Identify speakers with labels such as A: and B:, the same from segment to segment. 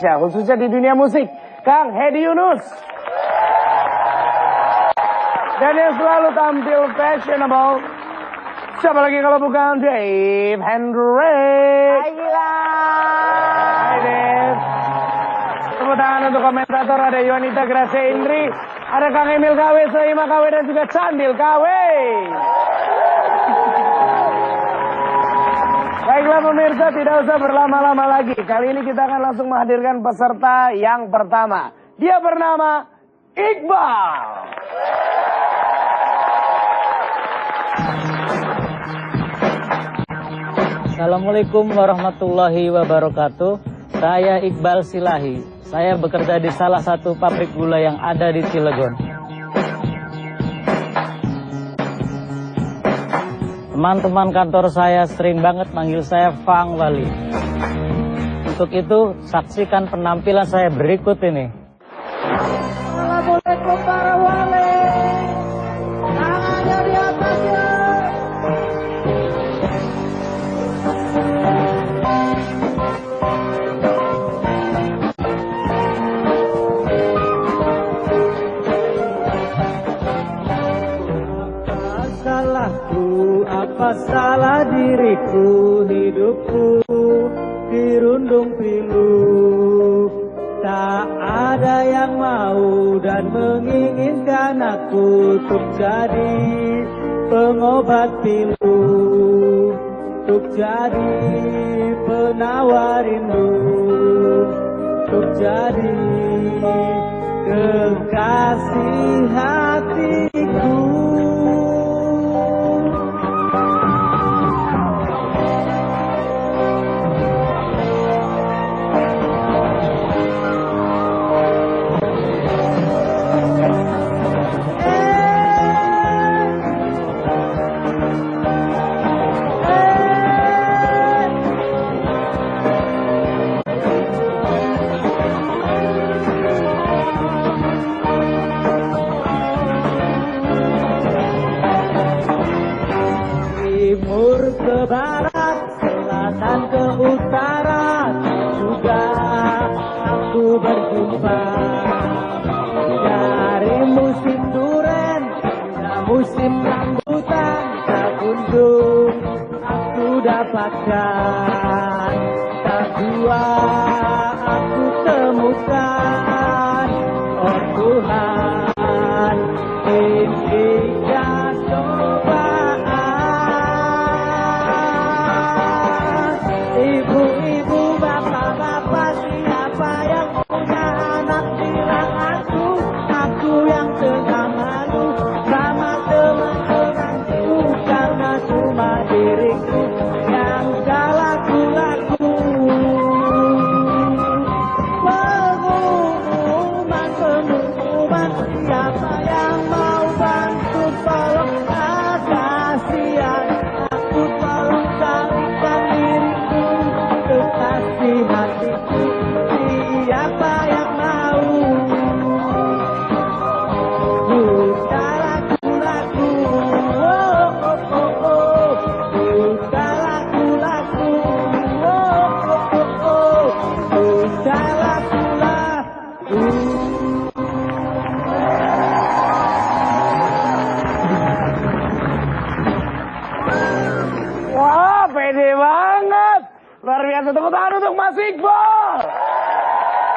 A: khususnya di dunia musik, Kang Hedi Yunus. Dan yang selalu tampil fashionable, siapa lagi kalau bukan Dave Hendrik.
B: Hai gila.
A: Hai Dave. Tepuk tangan untuk komentator, ada Yonita Gracia Indri, ada Kang Emil KW, Sohima KW, dan juga Candil KW. Baiklah pemirsa, tidak usah berlama-lama lagi. Kali ini kita akan langsung menghadirkan peserta yang pertama. Dia bernama Iqbal.
C: Assalamualaikum warahmatullahi wabarakatuh. Saya Iqbal Silahi. Saya bekerja di salah satu pabrik gula yang ada di Cilegon. Teman-teman kantor saya sering banget manggil saya Fang Wali. Untuk itu, saksikan penampilan saya berikut ini.
B: Assalamualaikum para wali. Tangannya di atas ya.
C: Apa salah diriku, hidupku dirundung pilu. Tak ada yang mau dan menginginkan aku untuk jadi pengobat pilu, untuk jadi penawar rindu, untuk jadi kekasih hatiku. Timur ke barat, selatan ke utara, juga aku berjumpa. Dari musim duren, hingga musim rambutan, tak kunjung aku dapatkan. Tak jua aku temukan, oh Tuhan, izinkan ibu-ibu, bapak-bapak, siapa yang punya anak bilang aku yang tengah malu sama teman-temanku, karena cuma diriku yang salah laku. Pengumuman, siapa yang mau bantu, tolong kasihan aku, tolong carikan diriku, kekasih hatiku, siapa yang mau? Buka laku-laku, oh oh oh oh, buka laku-laku, oh oh oh oh, buka laku-laku.
A: Wah, pede banget. Luar biasa, tepuk tangan untuk Mas Iqbal.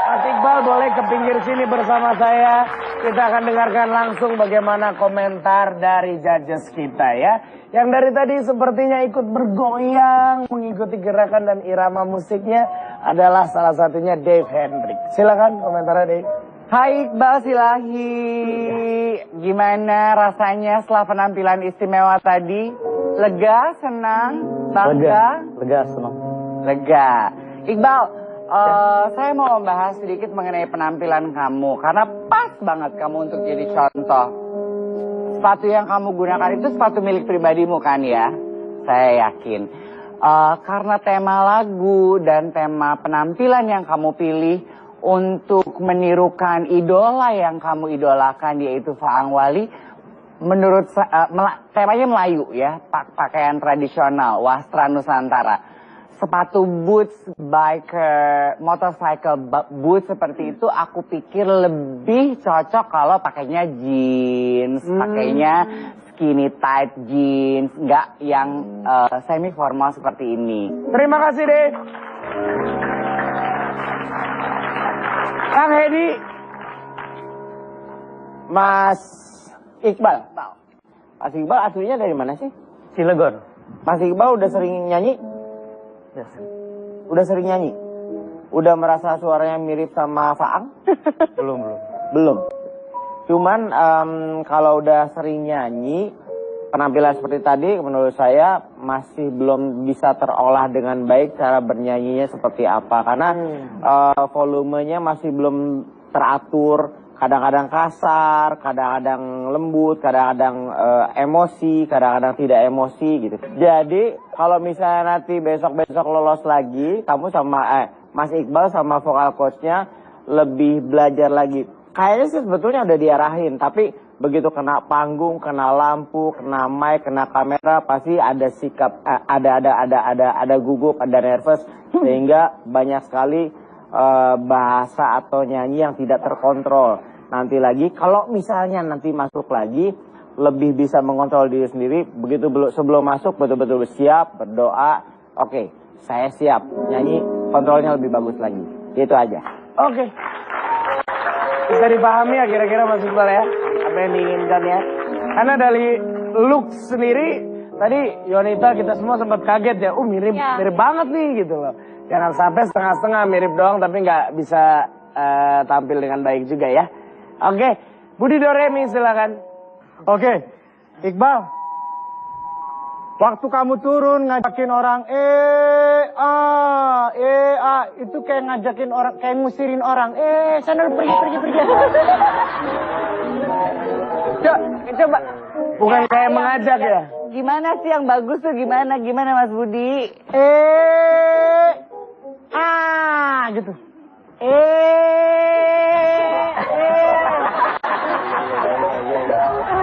A: Mas Iqbal boleh ke pinggir sini bersama saya. Kita akan dengarkan langsung bagaimana komentar dari judges kita ya. Yang dari tadi sepertinya ikut bergoyang, mengikuti gerakan dan irama musiknya adalah salah satunya Dave Hendrik. Silakan komentarnya Dave.
B: Hai Iqbal Silahi. Gimana rasanya setelah penampilan istimewa tadi? Lega, senang, bangga?
C: Lega, senang.
B: Lega. Iqbal, saya mau membahas sedikit mengenai penampilan kamu. Karena pas banget kamu untuk jadi contoh. Sepatu yang kamu gunakan itu sepatu milik pribadimu kan ya? Saya yakin. Karena tema lagu dan tema penampilan yang kamu pilih untuk menirukan idola yang kamu idolakan, yaitu Faang Wali. Menurut temanya Melayu ya, pakaian tradisional, wastra Nusantara. sepatu boots, biker, motorcycle boots seperti itu aku pikir lebih cocok kalau pakainya jeans, pakainya skinny tight jeans, nggak yang semi formal seperti ini.
A: Terima kasih deh. Kang Hedi. Mas Iqbal. Mas Iqbal aslinya dari mana sih?
C: Cilegon.
A: Mas Iqbal udah sering nyanyi? Udah sering nyanyi? Udah merasa suaranya mirip sama Faang? Belum. Cuman kalau udah sering nyanyi, penampilan seperti tadi menurut saya masih belum bisa terolah dengan baik cara bernyanyinya seperti apa. Karena volumenya masih belum teratur. Kadang-kadang kasar, kadang-kadang lembut, kadang-kadang emosi, kadang-kadang tidak emosi gitu. Jadi kalau misalnya nanti besok-besok lolos lagi, kamu sama Mas Iqbal sama vokal coachnya lebih belajar lagi. Kayaknya sih sebetulnya udah diarahin, tapi begitu kena panggung, kena lampu, kena mic, kena kamera, pasti ada sikap, ada gugup, ada nervous, sehingga banyak sekali bahasa atau nyanyi yang tidak terkontrol. Nanti lagi, kalau misalnya nanti masuk lagi, lebih bisa mengontrol diri sendiri. Begitu sebelum masuk, betul-betul siap, berdoa. Oke, saya siap. Nyanyi, kontrolnya lebih bagus lagi. Itu aja. Oke. Bisa dipahami ya kira-kira Mas Iqbal ya, apa yang diinginkan ya. Karena dari look sendiri, tadi Yonita kita semua sempat kaget ya. Mirip banget nih gitu loh. Jangan sampai setengah-setengah mirip doang, tapi nggak bisa tampil dengan baik juga ya. Oke, Budi Doremi silakan.
D: Oke, Iqbal. Waktu kamu turun ngajakin orang itu kayak ngajakin orang, kayak ngusirin orang. Sana lu pergi.
B: Coba.
A: Bukan kayak mengajak ya.
B: Gimana sih yang bagus tuh gimana Mas Budi?
D: Gitu.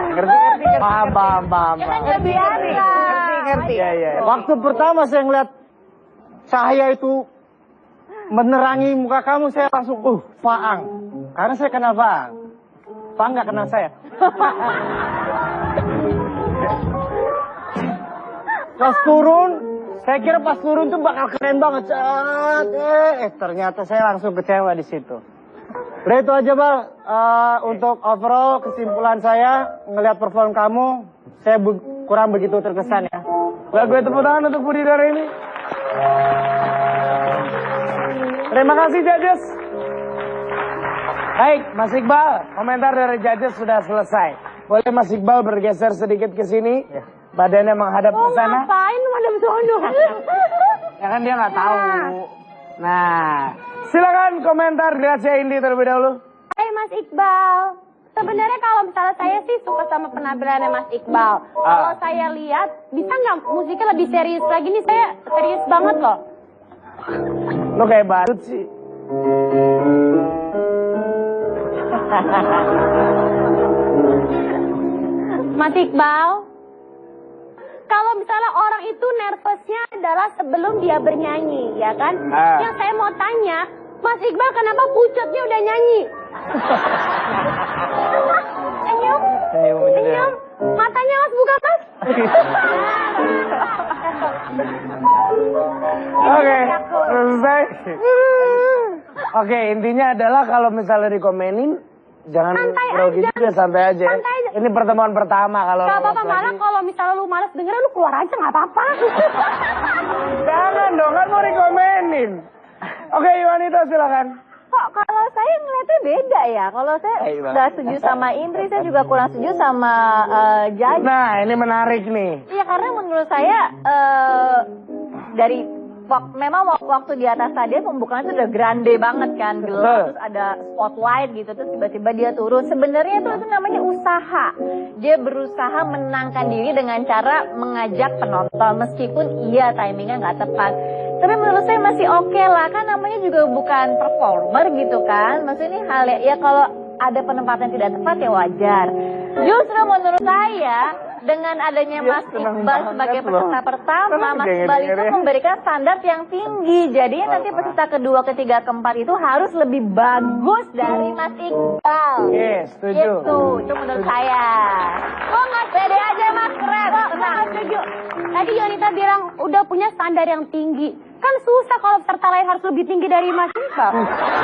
A: Ngerti.
D: Paham.
B: Ngerti.
A: Ya.
D: Waktu pertama saya ngeliat cahaya itu menerangi muka kamu, saya langsung, Faang. Karena saya kenal Faang. Faang nggak kenal saya. Pas turun, saya kira pas turun tuh bakal keren banget. Ternyata saya langsung kecewa di situ. Udah itu aja, Bal. Untuk overall kesimpulan saya, ngelihat perform kamu, saya kurang begitu terkesan ya.
A: Gue tepuk tangan untuk Budi Doremi. Terima kasih judges. Baik, Mas Iqbal, komentar dari judges sudah selesai. Boleh Mas Iqbal bergeser sedikit ke sini? Badannya menghadap ke sana.
E: Ngapain madam sono?
A: Ya kan dia nggak tahu. Nah, silakan komentar Gracia Indi terlebih dahulu.
E: Hai Mas Iqbal. Sebenarnya kalau misalnya saya sih suka sama penampilannya Mas Iqbal. Kalau saya lihat, bisa nggak musiknya lebih serius lagi nih? Saya serius banget loh.
A: Lo kayak badut sih.
E: Mas Iqbal, kalau misalnya orang itu nervousnya adalah sebelum dia bernyanyi, ya kan? Yang saya mau tanya, Mas Iqbal kenapa pucutnya udah nyanyi? Senyum. Matanya Mas buka Mas.
A: Oke, selesai. Oke, intinya adalah kalau misalnya dikomenin, jangan grogi juga, santai aja. Ini pertemuan pertama kalau.
E: Gak apa-apa, malah kalau misalnya lu males dengerin, lu keluar aja gak apa-apa.
A: Jangan dong, kan mau dikomenin. Oke, Iwanita silakan.
F: Kok kalau saya ngeliatnya beda ya. Kalau saya nggak setuju sama Indri, saya juga kurang setuju sama Jaji.
A: Nah, ini menarik nih.
F: Iya, karena menurut saya dari memang waktu di atas stadion pembukaan itu udah grande banget kan, gelap, terus ada spotlight gitu, terus tiba-tiba dia turun. Sebenarnya itu namanya usaha. Dia berusaha menangkan diri dengan cara mengajak penonton, meskipun iya timingnya nggak tepat. Tapi menurut saya masih oke lah, kan namanya juga bukan performer gitu kan. Maksudnya hal ya kalau ada penempatan tidak tepat ya wajar. Justru menurut saya dengan adanya Mas
B: senang
F: Iqbal
B: banget
F: sebagai
B: loh.
F: peserta pertama,
B: Senang
F: Mas
B: dengerin
F: Iqbal itu
B: ya.
F: memberikan standar yang tinggi. Jadi nanti peserta kedua, ketiga, keempat itu harus lebih bagus dari Mas Iqbal.
A: Oke, setuju.
F: Itu menurut saya.
E: Oh nggak
F: Pede aja Mas, keren.
E: Kok nggak setuju? Tadi Yonita bilang udah punya standar yang tinggi. Kan susah kalau peserta lain harus lebih tinggi dari Mas Iqbal.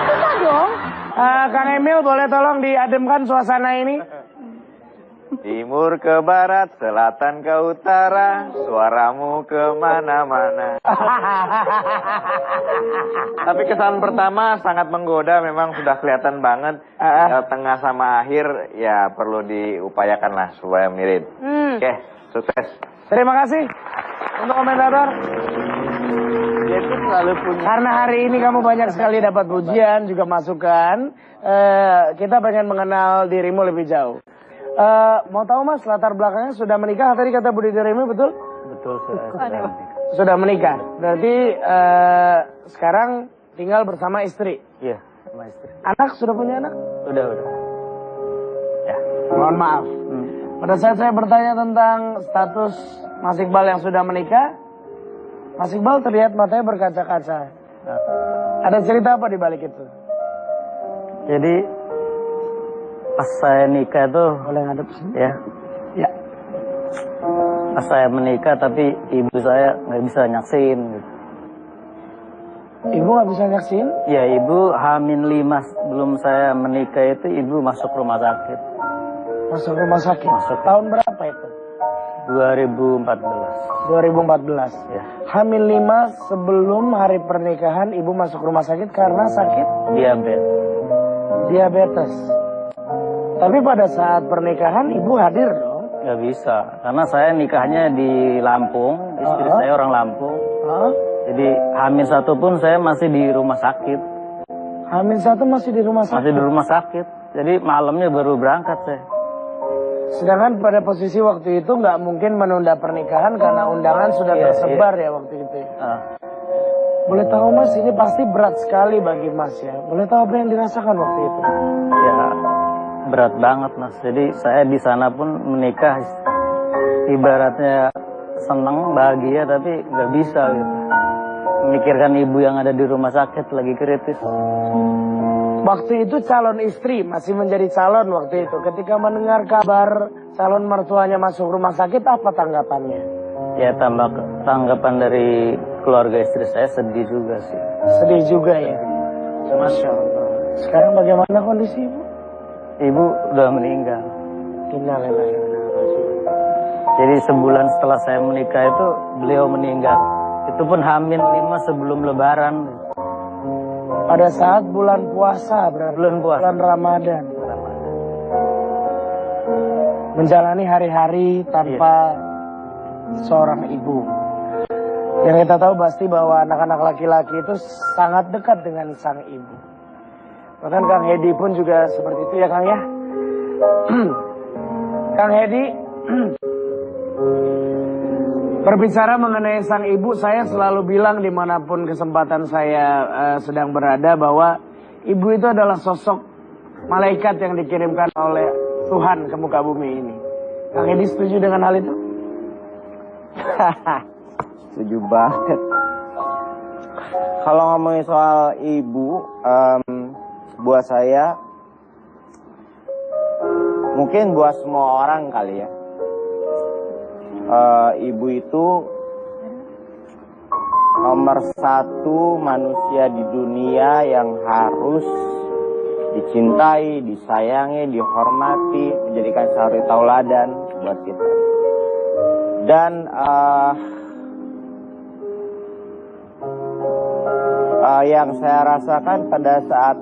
E: Susah dong.
A: Kang Emil boleh tolong diademkan suasana ini?
G: Timur ke barat, selatan ke utara, suaramu kemana-mana. Tapi kesan pertama sangat menggoda, memang sudah kelihatan banget. Tengah sama akhir, ya perlu diupayakanlah supaya mirip. Oke, sukses.
A: Terima kasih untuk komentator.
B: Dia tuh selalu punya.
A: Karena hari ini kamu banyak sekali dapat pujian, juga masukan. Kita pengen mengenal dirimu lebih jauh. Mau tahu Mas, latar belakangnya sudah menikah? Tadi kata Budi Dirimu betul?
C: Betul, sudah.
A: Sudah menikah. Berarti sekarang tinggal bersama istri.
C: Iya, sama istri.
A: Anak sudah punya anak?
C: Udah.
A: Ya. Mohon maaf. Pada saat saya bertanya tentang status Mas Iqbal yang sudah menikah, Mas Iqbal terlihat matanya berkaca-kaca. Ada cerita apa di balik itu?
C: Jadi pas saya nikah tuh,
A: Boleh ngadep sini?
C: ya,
A: Ya.
C: pas saya menikah tapi ibu saya nggak bisa nyaksin. Gitu.
A: Ibu nggak bisa nyaksin?
C: Ya ibu H-5 sebelum saya menikah itu ibu masuk rumah sakit.
A: Masuk rumah sakit.
C: Masuk.
A: Tahun berapa itu?
C: 2014.
A: 2014.
C: Ya.
A: H-5 sebelum hari pernikahan ibu masuk rumah sakit karena sakit
C: Diabetes.
A: diabetes. Tapi pada saat pernikahan ibu hadir dong.
C: Nggak bisa, karena saya nikahnya di Lampung, istri saya orang Lampung.
A: Hah?
C: Jadi H-1 pun saya masih di rumah sakit.
A: H-1 masih di rumah sakit.
C: Masih di rumah sakit. Jadi malamnya baru berangkat saya.
A: Sedangkan pada posisi waktu itu nggak mungkin menunda pernikahan karena undangan sudah
C: Iya,
A: tersebar ya waktu itu.
C: Ah.
A: Boleh tahu Mas, ini pasti berat sekali bagi Mas ya. Boleh tahu apa yang dirasakan waktu itu?
C: Ya berat banget Mas. Jadi saya di sana pun menikah ibaratnya seneng, bahagia tapi nggak bisa gitu. Memikirkan ibu yang ada di rumah sakit lagi kritis.
A: Waktu itu calon istri masih menjadi calon waktu itu. Ketika mendengar kabar calon mertuanya masuk rumah sakit, apa tanggapannya?
C: Ya tanggapan dari keluarga istri saya sedih juga sih.
A: Sedih juga ya. Masya Allah. Sekarang bagaimana kondisi ibu?
C: Ibu udah meninggal.
A: Innalillahi wa inna ilaihi raji'un.
C: Jadi sebulan setelah saya menikah itu beliau meninggal. Itu pun H-5 sebelum lebaran.
A: Pada saat bulan puasa berarti.
C: Bulan puasa.
A: Bulan Ramadan. Menjalani hari-hari tanpa seorang ibu. Yang kita tahu pasti bahwa anak-anak laki-laki itu sangat dekat dengan sang ibu. Bahkan Kang Hedi pun juga seperti itu ya Kang ya. Kang Hedi, berbicara mengenai sang ibu, saya selalu bilang dimanapun kesempatan saya sedang berada bahwa ibu itu adalah sosok malaikat yang dikirimkan oleh Tuhan ke muka bumi ini. Kang Hedi setuju dengan hal itu?
B: Setuju banget. Kalau ngomongin soal ibu, buat saya, mungkin buat semua orang kali ya, ibu itu nomor satu manusia di dunia yang harus dicintai, disayangi, dihormati, menjadikan suri tauladan buat kita. Dan yang saya rasakan pada saat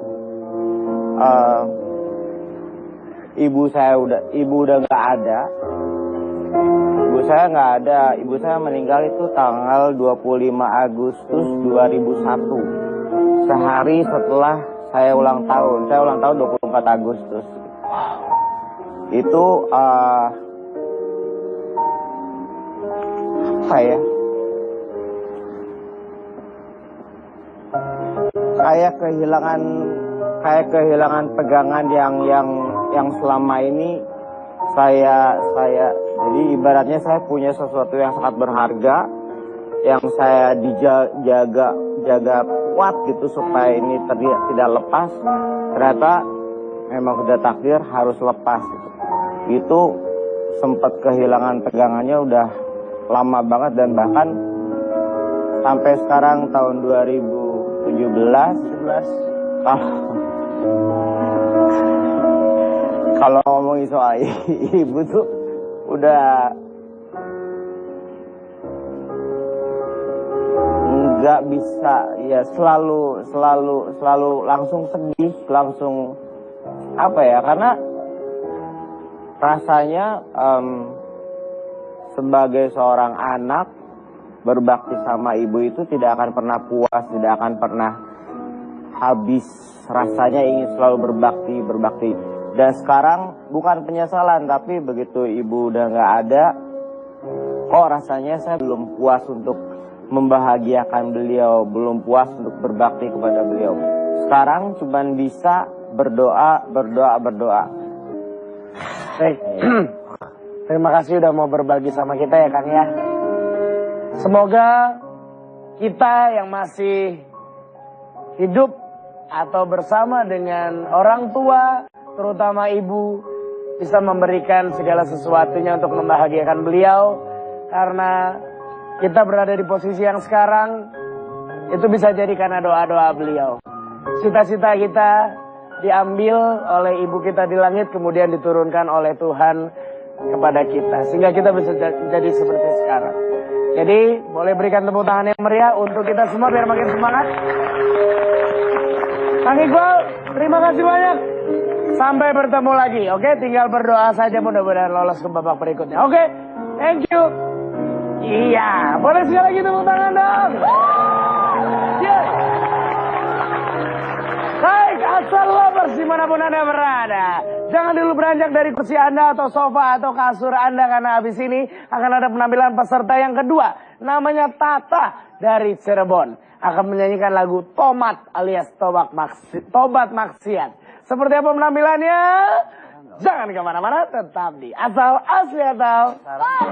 B: ibu udah nggak ada, ibu saya meninggal itu tanggal 25 Agustus 2001, sehari setelah saya ulang tahun. Saya ulang tahun 24 Agustus. Itu apa ya? Kayak kehilangan pegangan yang selama ini
D: jadi ibaratnya saya punya sesuatu yang sangat berharga yang saya jaga kuat gitu supaya ini tidak lepas. Ternyata memang sudah takdir harus lepas gitu. Itu sempat kehilangan pegangannya udah lama banget, dan bahkan sampai sekarang tahun 2017 kalau ngomongin soal ibu tuh udah nggak bisa, ya selalu langsung sedih, langsung apa ya, karena rasanya sebagai seorang anak berbakti sama ibu itu tidak akan pernah puas, tidak akan pernah habis rasanya ingin selalu berbakti. Dan sekarang bukan penyesalan, tapi begitu ibu udah nggak ada, kok rasanya saya belum puas untuk membahagiakan beliau, belum puas untuk berbakti kepada beliau. Sekarang cuman bisa berdoa.
A: Baik. Terima kasih udah mau berbagi sama kita ya Kang ya. Semoga kita yang masih hidup atau bersama dengan orang tua, terutama ibu, bisa memberikan segala sesuatunya untuk membahagiakan beliau. Karena kita berada di posisi yang sekarang, itu bisa jadi karena doa-doa beliau. Cita-cita kita diambil oleh ibu kita di langit, kemudian diturunkan oleh Tuhan kepada kita, sehingga kita bisa jadi seperti sekarang. Jadi boleh berikan tepuk tangan yang meriah untuk kita semua biar makin semangat. Kang Iqbal, terima kasih banyak. Sampai bertemu lagi, oke? Tinggal berdoa saja, mudah-mudahan lolos ke babak berikutnya. Oke, thank you. Iya, boleh sekali lagi tepuk tangan dong. Yes. Baik, assalamualaikum dimanapun Anda berada. Jangan dulu beranjak dari kursi Anda atau sofa atau kasur Anda, karena habis ini akan ada penampilan peserta yang kedua. Namanya Tata dari Cirebon. Akan menyanyikan lagu Tomat alias Tobat Maksiat. Seperti apa penampilannya? Jangan kemana-mana, tetap di Asal Asli atau Bagus.